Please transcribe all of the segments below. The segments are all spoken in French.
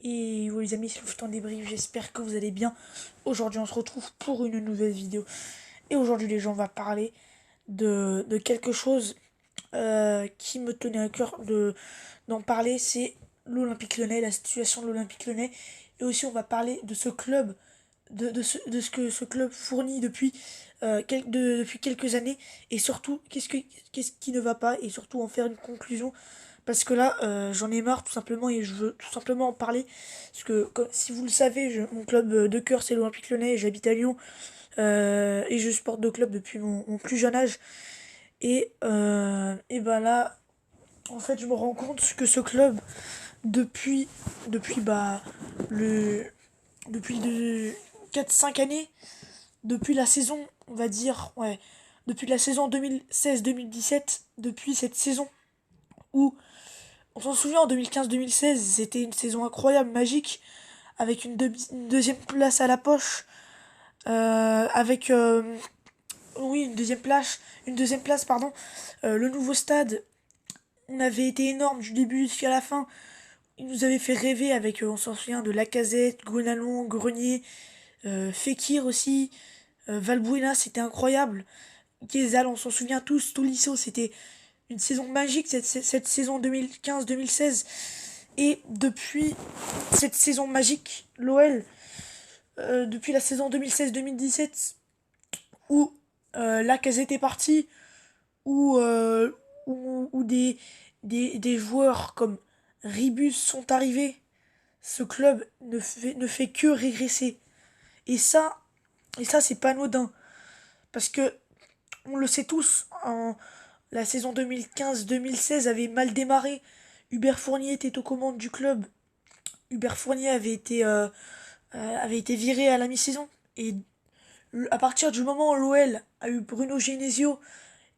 Et oui les amis, c'est le foot en débrief, j'espère que vous allez bien. Aujourd'hui on se retrouve pour une nouvelle vidéo. Et aujourd'hui les gens, on va parler de quelque chose qui me tenait à cœur d'en parler, c'est l'Olympique Lyonnais, la situation de l'Olympique Lyonnais. Et aussi on va parler de ce club, de ce que ce club fournit depuis quelques années. Et surtout, qu'est-ce qui ne va pas, et surtout en faire une conclusion parce que là, j'en ai marre tout simplement et je veux tout simplement en parler. Parce que, si vous le savez, mon club de cœur c'est l'Olympique Lyonnais, j'habite à Lyon et je supporte le club depuis mon plus jeune âge. Et ben là, en fait, je me rends compte que ce club, depuis, depuis, bah, le, depuis 4-5 années, depuis la saison, on va dire, ouais, depuis la saison 2016-2017, depuis cette saison où on s'en souvient, en 2015-2016, c'était une saison incroyable, magique, avec une deuxième place à la poche, avec oui une deuxième place pardon, le nouveau stade, on avait été énorme du début jusqu'à la fin. Il nous avait fait rêver avec, on s'en souvient, de Lacazette, Gonalon, Grenier, Fekir aussi, Valbuena, c'était incroyable. Kezal, on s'en souvient tous, Tolisso, c'était une saison magique cette saison 2015-2016. Et depuis cette saison magique, l'OL, depuis la saison 2016-2017, où Lacazette est parti, où des joueurs comme Ribus sont arrivés, ce club ne fait que régresser. Et ça, et ça c'est pas anodin. Parce que, on le sait tous, la saison 2015-2016 avait mal démarré. Hubert Fournier était aux commandes du club. Hubert Fournier avait été viré à la mi-saison. Et à partir du moment où l'OL a eu Bruno Genesio,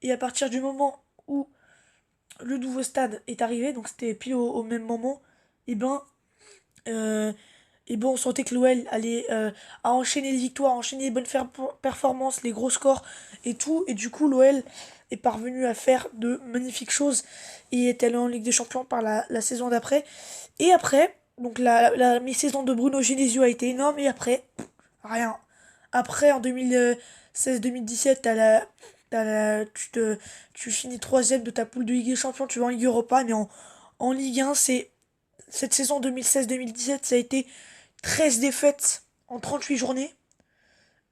et à partir du moment où le nouveau stade est arrivé, donc c'était pile au même moment, et ben, euh, et bon, on sentait que l'OL allait à enchaîner les victoires, enchaîner les bonnes performances, les gros scores et tout. Et du coup, l'OL est parvenu à faire de magnifiques choses et est allé en Ligue des Champions par la saison d'après. Et après, donc la mi-saison de Bruno Genesio a été énorme. Et après, rien. Après, en 2016-2017, tu finis troisième de ta poule de Ligue des Champions, tu vas en Ligue Europa. Mais en Ligue 1, cette saison 2016-2017, ça a été 13 défaites en 38 journées.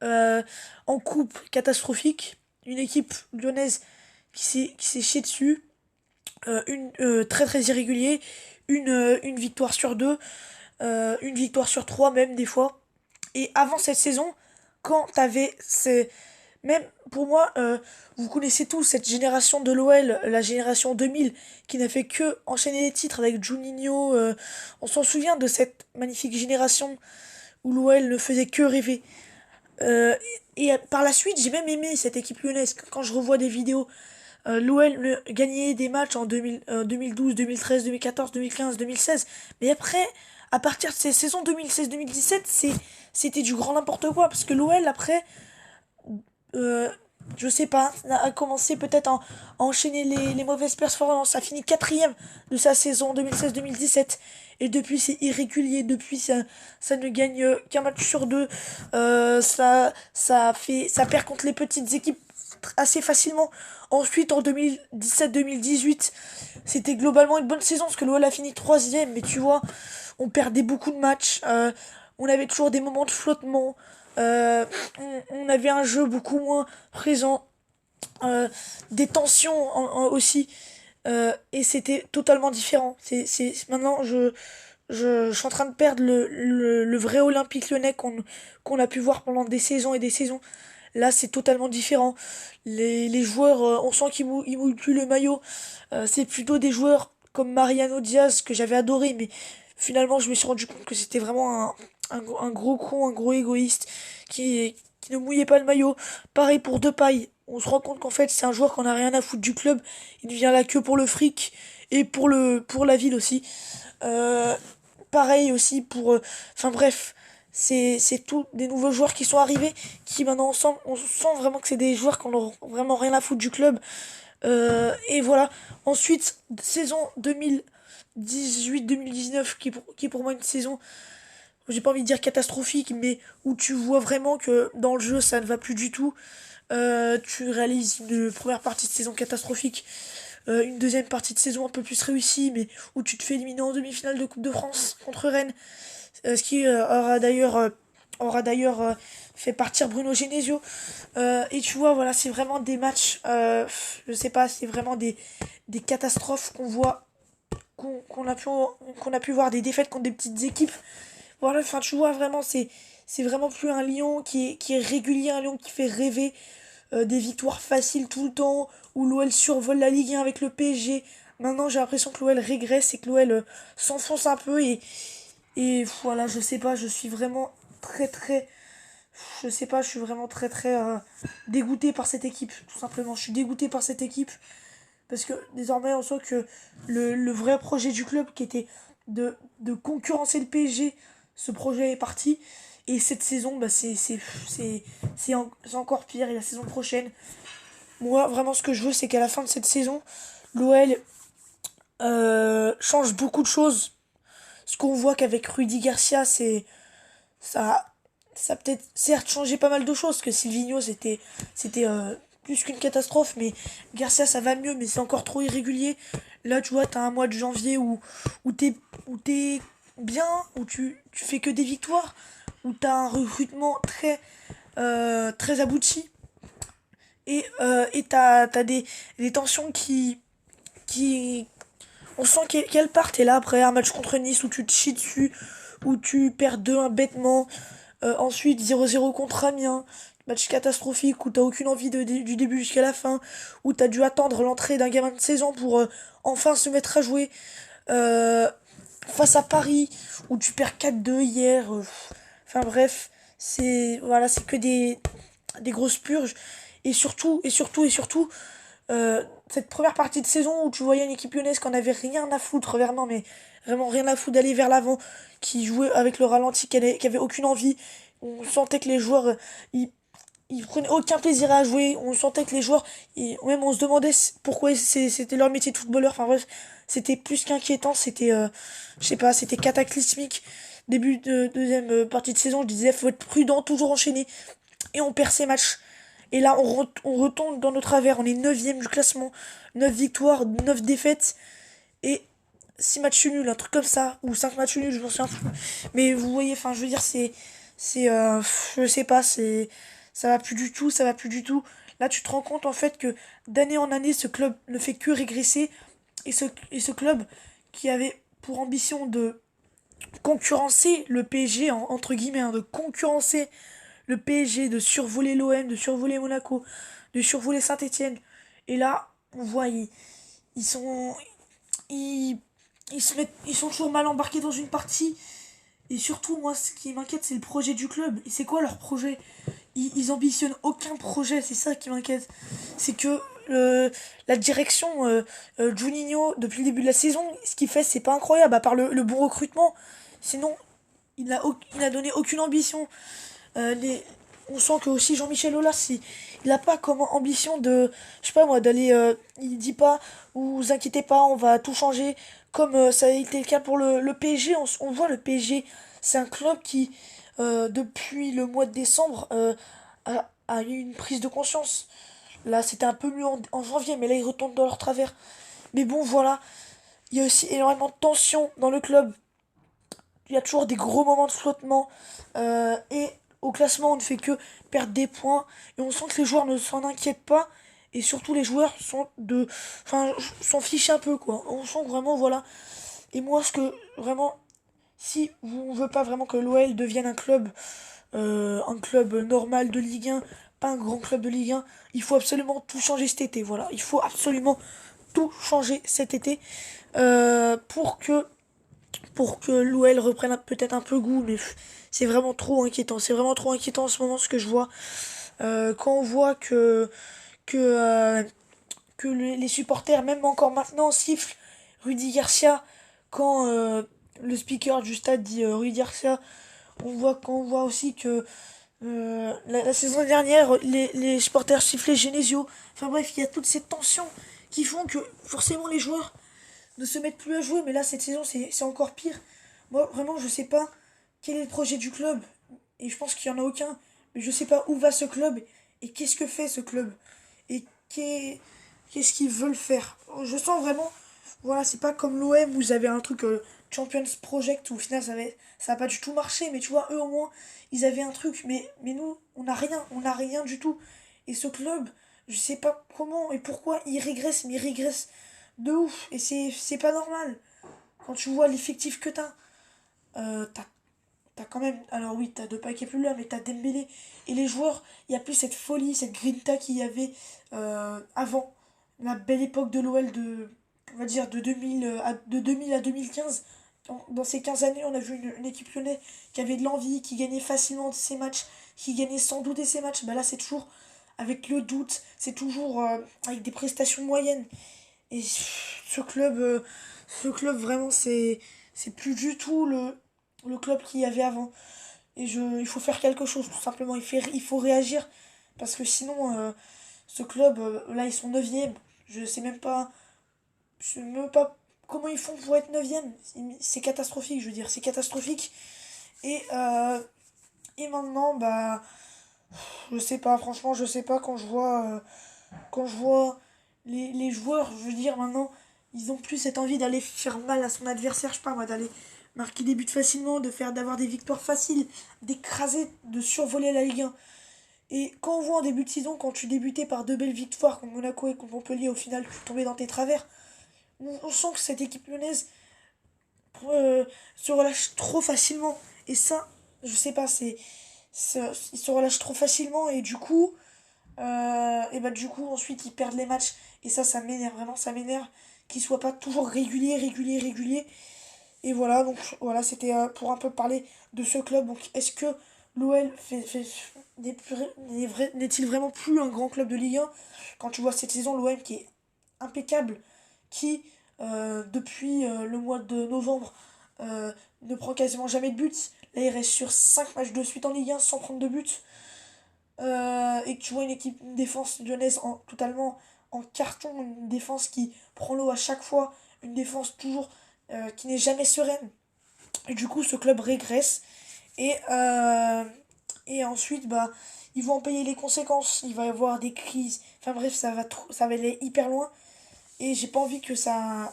Euh, En coupe, catastrophique. Une équipe lyonnaise qui s'est chiée dessus. Très très irrégulier. Une victoire sur deux. Une victoire sur trois même des fois. Et avant cette saison, quand t'avais même pour moi, vous connaissez tous cette génération de l'OL, la génération 2000, qui n'a fait que enchaîner les titres avec Juninho. On s'en souvient de cette magnifique génération où l'OL ne faisait que rêver. Euh, et par la suite, j'ai même aimé cette équipe lyonnaise. Quand je revois des vidéos, l'OL gagnait des matchs en 2012, 2013, 2014, 2015, 2016. Mais après, à partir de ces saisons 2016-2017, c'était du grand n'importe quoi. Parce que l'OL, après, euh, je sais pas, a commencé peut-être à enchaîner les mauvaises performances. A fini quatrième de sa saison 2016-2017. Et depuis, c'est irrégulier. Depuis, ça ne gagne qu'un match sur deux. Ça perd contre les petites équipes assez facilement. Ensuite, en 2017-2018, c'était globalement une bonne saison parce que l'OL a fini troisième. Mais tu vois, on perdait beaucoup de matchs. On avait toujours des moments de flottement. Euh, on avait un jeu beaucoup moins présent. Des tensions aussi. Et c'était totalement différent. Maintenant, je suis en train de perdre le vrai Olympique Lyonnais qu'on a pu voir pendant des saisons et des saisons. Là, c'est totalement différent. Les joueurs, on sent ils mouillent plus le maillot. C'est plutôt des joueurs comme Mariano Diaz que j'avais adoré, mais finalement, je me suis rendu compte que c'était vraiment un gros con, un gros égoïste qui ne mouillait pas le maillot. Pareil pour Depay. On se rend compte qu'en fait, c'est un joueur qu'on a rien à foutre du club. Il ne vient là que pour le fric et pour la ville aussi. Euh, Pareil aussi enfin bref, c'est tout des nouveaux joueurs qui sont arrivés, qui maintenant on sent vraiment que c'est des joueurs qui n'ont vraiment rien à foutre du club. Et voilà. Ensuite, saison 2000. 2018-2019 qui est pour moi une saison, j'ai pas envie de dire catastrophique, mais où tu vois vraiment que dans le jeu ça ne va plus du tout. Tu réalises une première partie de saison catastrophique, une deuxième partie de saison un peu plus réussie, mais où tu te fais éliminer en demi-finale de Coupe de France contre Rennes, ce qui aura d'ailleurs fait partir Bruno Genesio. Et tu vois, voilà, c'est vraiment des matchs, je sais pas, c'est vraiment des catastrophes qu'on voit, qu'on a pu voir, des défaites contre des petites équipes. Voilà, enfin, tu vois, vraiment, c'est vraiment plus un Lyon qui est régulier, un Lyon qui fait rêver, des victoires faciles tout le temps, où l'OL survole la Ligue 1 avec le PSG. Maintenant, j'ai l'impression que l'OL régresse et que l'OL s'enfonce un peu. Et voilà, je sais pas, je suis vraiment très très. Je sais pas, je suis vraiment très très dégoûté par cette équipe, tout simplement. Je suis dégoûté par cette équipe parce que désormais on sent que le vrai projet du club qui était de concurrencer le PSG, ce projet est parti. Et cette saison, bah, c'est encore pire. Et la saison prochaine, moi vraiment ce que je veux, c'est qu'à la fin de cette saison, l'OL change beaucoup de choses. Ce qu'on voit qu'avec Rudy Garcia, ça, ça a peut-être certes changé pas mal de choses, que Silvino c'était plus qu'une catastrophe, mais Garcia ça va mieux, mais c'est encore trop irrégulier. Là tu vois, t'as un mois de janvier où t'es bien, où tu fais que des victoires, où t'as un recrutement très abouti, et t'as des tensions qui on sent qu'elles partent, et là après un match contre Nice où tu te chies dessus, où tu perds 2-1 bêtement. Ensuite, 0-0 contre Amiens. Match catastrophique où t'as aucune envie du début jusqu'à la fin. Où t'as dû attendre l'entrée d'un gamin de 16 ans pour enfin se mettre à jouer. Euh, Face à Paris, où tu perds 4-2 hier. Enfin bref, c'est que des grosses purges. Et surtout, cette première partie de saison où tu voyais une équipe lyonnaise qu'on avait rien à foutre, vraiment, mais vraiment rien à foutre d'aller vers l'avant, qui jouait avec le ralenti, qui avait aucune envie. On sentait que les joueurs, ils prenaient aucun plaisir à jouer. On sentait que les joueurs, même on se demandait pourquoi c'était leur métier de footballeur. Enfin bref, c'était plus qu'inquiétant, je sais pas, c'était cataclysmique. Début de deuxième partie de saison, je disais, faut être prudent, toujours enchaîner. Et on perd ces matchs. Et là, on retombe dans nos travers. On est neuvième du classement. 9 victoires, 9 défaites. Et 6 matchs nuls, un truc comme ça. Ou 5 matchs nuls, je m'en souviens plus. Mais vous voyez, enfin, je veux dire, je sais pas, ça va plus du tout, ça va plus du tout. Là, tu te rends compte, en fait, que d'année en année, ce club ne fait que régresser. Et ce club qui avait pour ambition de concurrencer le PSG, entre guillemets, hein, de concurrencer le PSG, de survoler l'OM, de survoler Monaco, de survoler Saint-Etienne. Et là, on voit, ils sont. Ils, ils sont toujours mal embarqués dans une partie. Et surtout, moi, ce qui m'inquiète, c'est le projet du club. Et c'est quoi leur projet? Ils ambitionnent aucun projet, c'est ça qui m'inquiète. C'est que la direction, Juninho, depuis le début de la saison, ce qu'il fait, c'est pas incroyable, à part le bon recrutement. Sinon, il n'a donné aucune ambition. Les... On sent que aussi Jean-Michel Aulas, il a pas comme ambition de, je sais pas moi, d'aller, il dit pas, vous inquiétez pas, on va tout changer, comme ça a été le cas pour le PSG. On voit le PSG, c'est un club qui, depuis le mois de décembre, a eu une prise de conscience. Là, c'était un peu mieux en janvier, mais là, ils retombent dans leur travers. Mais bon, voilà, il y a aussi énormément de tension dans le club. Il y a toujours des gros moments de flottement. Et au classement, on ne fait que perdre des points. Et on sent que les joueurs ne s'en inquiètent pas. Et surtout, les joueurs enfin, s'en fichent un peu, quoi. On sent vraiment, voilà. Et moi, ce que vraiment, si on veut pas vraiment que l'OL devienne un club normal de Ligue 1, pas un grand club de Ligue 1, il faut absolument tout changer cet été. Voilà, il faut absolument tout changer cet été, pour que l'OL reprenne peut-être un peu goût, mais c'est vraiment trop inquiétant. C'est vraiment trop inquiétant en ce moment ce que je vois. Quand on voit que, euh, que les supporters, même encore maintenant, sifflent Rudy Garcia quand le speaker du stade dit Rudy Garcia. On voit aussi que la saison dernière, les supporters sifflaient Genesio. Enfin bref, il y a toutes ces tensions qui font que forcément les joueurs ne se mettent plus à jouer, mais là, cette saison, c'est encore pire. Moi, vraiment, je sais pas quel est le projet du club, et je pense qu'il y en a aucun, mais je sais pas où va ce club, et qu'est-ce que fait ce club, et qu'est-ce qu'ils veulent faire. Je sens vraiment, voilà, c'est pas comme l'OM où ils avaient un truc Champions Project où au final ça a pas du tout marché, mais tu vois, eux au moins, ils avaient un truc, mais nous, on n'a rien du tout. Et ce club, je sais pas comment et pourquoi il régresse, mais il régresse de ouf, et c'est pas normal. Quand tu vois l'effectif que t'as, t'as quand même. Alors oui, t'as Depay qui est plus là, mais t'as Dembélé. Et les joueurs, il n'y a plus cette folie, cette grinta qu'il y avait avant. La belle époque de l'OL de, on va dire, de 2000 à 2015. Dans ces 15 années, on a vu une équipe lyonnaise qui avait de l'envie, qui gagnait facilement ses matchs, qui gagnait sans douter ses matchs. Bah là, c'est toujours avec le doute, c'est toujours avec des prestations moyennes. Et ce club vraiment, c'est plus du tout le club qu'il y avait avant. Il faut faire quelque chose, tout simplement. Il faut réagir. Parce que sinon, ce club, là, ils sont neuvième. Je sais même pas, je sais même pas comment ils font pour être neuvième. C'est catastrophique, je veux dire. C'est catastrophique. Et, euh, et maintenant, bah, je sais pas, franchement, je sais pas quand je vois les joueurs, je veux dire, maintenant, ils ont plus cette envie d'aller faire mal à son adversaire, je sais pas moi, d'aller marquer des buts facilement, d'avoir des victoires faciles, d'écraser, de survoler la Ligue 1. Et quand on voit en début de saison, quand tu débutais par deux belles victoires contre Monaco et contre Montpellier, au final tu tombais dans tes travers, on sent que cette équipe lyonnaise se relâche trop facilement. Et ça, je sais pas, ils se relâchent trop facilement et et bah du coup ensuite ils perdent les matchs. Et ça m'énerve, vraiment ça m'énerve qu'ils soient pas toujours réguliers. Et voilà, donc voilà, c'était pour un peu parler de ce club. Donc est-ce que l'OL n'est-il vraiment plus un grand club de Ligue 1 quand tu vois cette saison l'OM qui est impeccable, qui depuis le mois de novembre ne prend quasiment jamais de buts. Là il reste sur 5 matchs de suite en Ligue 1 sans prendre de buts. Et que tu vois une défense lyonnaise totalement en carton, une défense qui prend l'eau à chaque fois, une défense toujours qui n'est jamais sereine. Et du coup, ce club régresse. Et, euh, et ensuite, bah, ils vont en payer les conséquences. Il va y avoir des crises. Enfin bref, ça va aller hyper loin. Et j'ai pas envie qu'un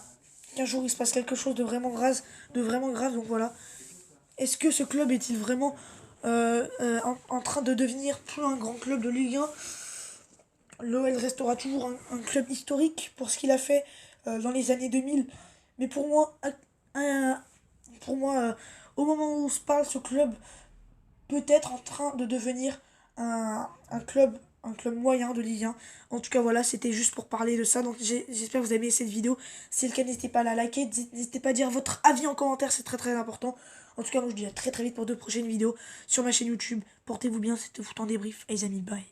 jour il se passe quelque chose de vraiment grave. Donc voilà. Est-ce que ce club est-il vraiment en train de devenir plus un grand club de Ligue 1? L'OL restera toujours un club historique pour ce qu'il a fait dans les années 2000. Mais un- pour moi au moment où on se parle, ce club peut être en train de devenir un club moyen de Ligue 1. En tout cas, voilà, c'était juste pour parler de ça. Donc, j'espère que vous avez aimé cette vidéo. Si c'est le cas, n'hésitez pas à la liker. N'hésitez pas à dire votre avis en commentaire, c'est très très important. En tout cas, moi je vous dis à très très vite pour de prochaines vidéos sur ma chaîne YouTube. Portez-vous bien, c'était Foot en débrief. Et les amis, bye.